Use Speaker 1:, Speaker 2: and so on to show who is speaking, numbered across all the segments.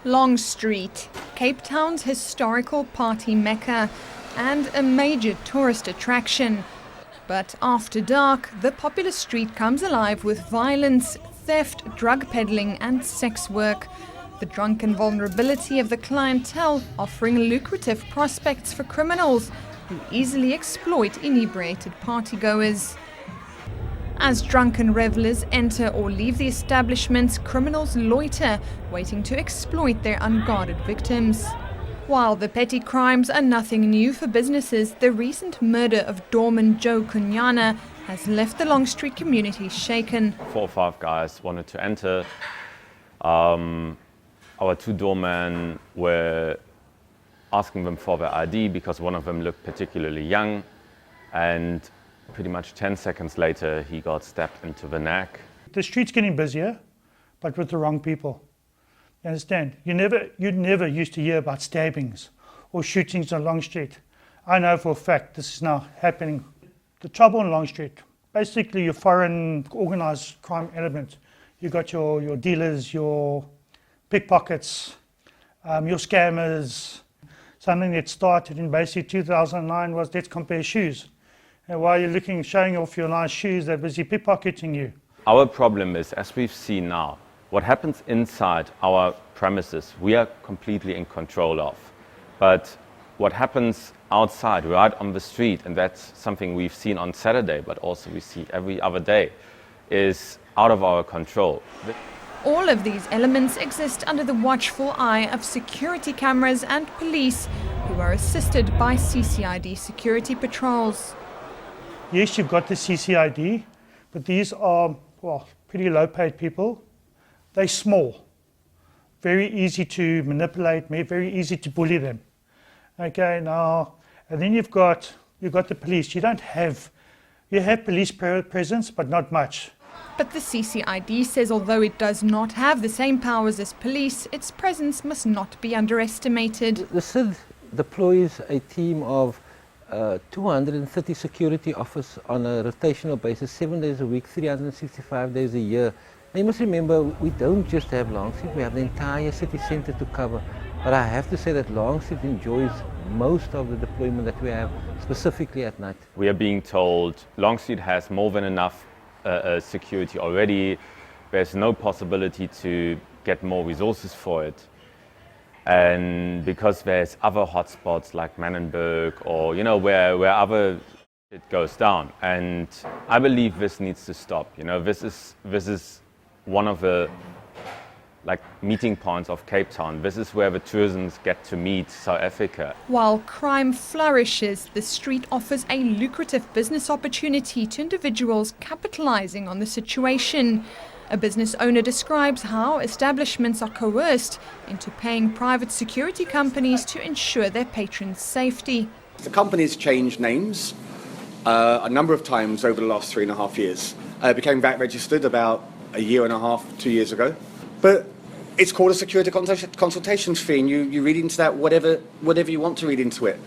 Speaker 1: Long Street, Cape Town's historical party mecca and a major tourist attraction. But after dark, the popular street comes alive with violence, theft, drug peddling and sex work. The drunken vulnerability of the clientele offering lucrative prospects for criminals who easily exploit inebriated partygoers. As drunken revelers enter or leave the establishments, criminals loiter, waiting to exploit their unguarded victims. While the petty crimes are nothing new for businesses, the recent murder of doorman Joe Kunyana has left the Long Street community shaken.
Speaker 2: 4 or 5 guys wanted to enter. Our 2 doormen were asking them for their ID because one of them looked particularly young, and pretty much 10 seconds later he got stabbed into the neck.
Speaker 3: The street's getting busier, but with the wrong people. You understand? You never used to hear about stabbings or shootings on Long Street. I know for a fact this is now happening. The trouble on Long Street, basically your foreign organised crime element. You got your dealers, your pickpockets, your scammers. Something that started in basically 2009 was let's compare shoes. And while you're showing off your nice shoes, they're busy pickpocketing you.
Speaker 2: Our problem is, as we've seen now, what happens inside our premises, we are completely in control of. But what happens outside, right on the street, and that's something we've seen on Saturday, but also we see every other day, is out of our control.
Speaker 1: All of these elements exist under the watchful eye of security cameras and police, who are assisted by CCID security patrols.
Speaker 3: Yes, you've got the CCID, but these are, pretty low-paid people. They're small, very easy to manipulate, very easy to bully them. Okay, now, and then you've got the police. You have police presence, but not much.
Speaker 1: But the CCID says although it does not have the same powers as police, its presence must not be underestimated.
Speaker 4: The CID deploys a team of 230 security officers on a rotational basis, 7 days a week, 365 days a year. Now you must remember, we don't just have Long Street, we have the entire city centre to cover. But I have to say that Long Street enjoys most of the deployment that we have, specifically at night.
Speaker 2: We are being told Long Street has more than enough security already. There's no possibility to get more resources for it. And because there's other hotspots like Manenberg or, where other it goes down. And I believe this needs to stop. This is one of the meeting points of Cape Town. This is where the tourists get to meet South Africa.
Speaker 1: While crime flourishes, the street offers a lucrative business opportunity to individuals capitalizing on the situation. A business owner describes how establishments are coerced into paying private security companies to ensure their patrons' safety.
Speaker 5: The company's changed names a number of times over the last 3.5 years. It became VAT registered about 1.5 years, 2 years ago. But it's called a security consultation fee, and you read into that whatever you want to read into it.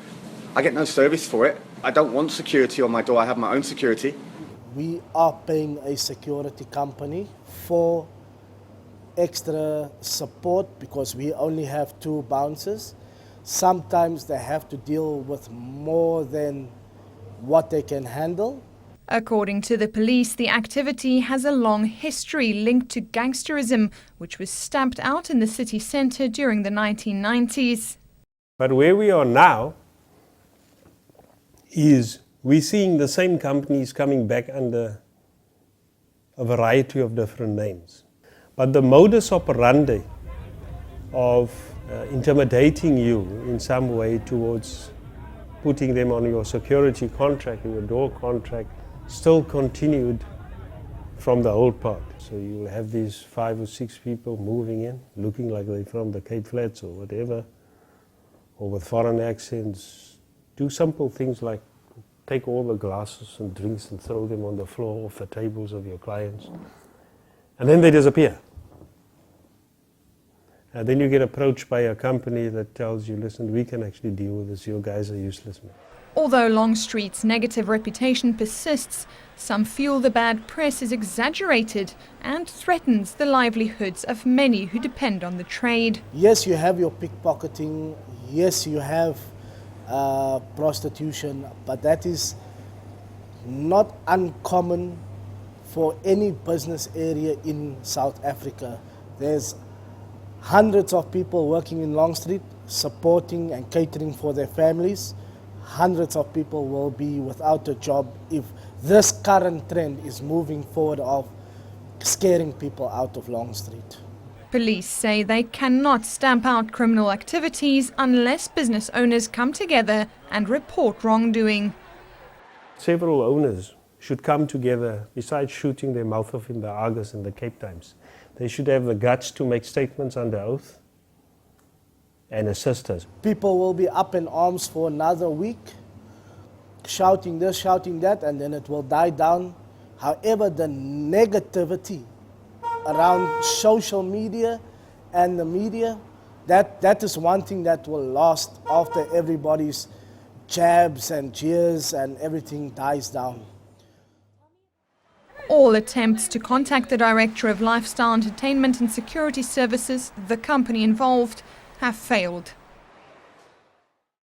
Speaker 5: I get no service for it. I don't want security on my door. I have my own security.
Speaker 6: We are paying a security company for extra support because we only have 2 bouncers. Sometimes they have to deal with more than what they can handle.
Speaker 1: According to the police, the activity has a long history linked to gangsterism, which was stamped out in the city centre during the 1990s.
Speaker 7: But where we are now is we're seeing the same companies coming back under a variety of different names. But the modus operandi of intimidating you in some way towards putting them on your security contract, your door contract, still continued from the old part. So you have these 5 or 6 people moving in, looking like they're from the Cape Flats or whatever, or with foreign accents, do simple things like take all the glasses and drinks and throw them on the floor off the tables of your clients, and then they disappear. And then you get approached by a company that tells you, listen, we can actually deal with this, your guys are useless, man.
Speaker 1: Although Longstreet's negative reputation persists, some feel the bad press is exaggerated and threatens the livelihoods of many who depend on the trade.
Speaker 6: Yes, you have your pickpocketing, yes, you have prostitution, but that is not uncommon for any business area in South Africa. There's hundreds of people working in Longstreet, supporting and catering for their families. Hundreds of people will be without a job if this current trend is moving forward of scaring people out of Longstreet.
Speaker 1: Police say they cannot stamp out criminal activities unless business owners come together and report wrongdoing.
Speaker 7: Several owners should come together, besides shooting their mouth off in the Argus and the Cape Times. They should have the guts to make statements under oath and assist us.
Speaker 6: People will be up in arms for another week, shouting this, shouting that, and then it will die down. However, the negativity around social media and the media, that is one thing that will last after everybody's jabs and jeers and everything dies down.
Speaker 1: All attempts to contact the Director of Lifestyle Entertainment and Security Services, the company involved, have failed.